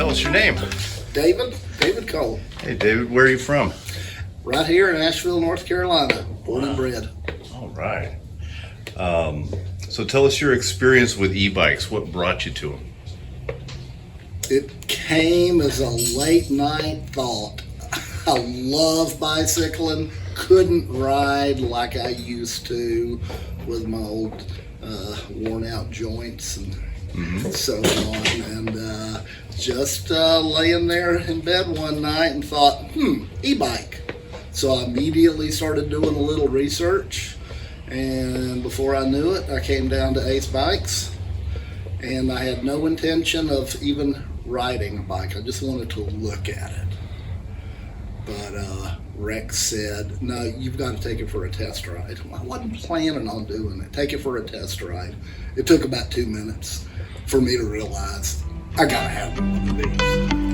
tell us your name. David Cole. Hey, David, where are you from? Right here in Asheville, North Carolina, born and bred. All right. So tell us your experience with e-bikes. What brought you to them? It came as a late night thought. I love bicycling, couldn't ride like I used to with my old worn out joints and so on. And just laying there in bed one night and thought, e-bike. So I immediately started doing a little research, and before I knew it, I came down to Ace Bikes, and I had no intention of even riding a bike. I just wanted to look at it. But Rex said, no, you've got to take it for a test ride. I wasn't planning on doing it. Take it for a test ride. It took about 2 minutes for me to realize I gotta have one of these.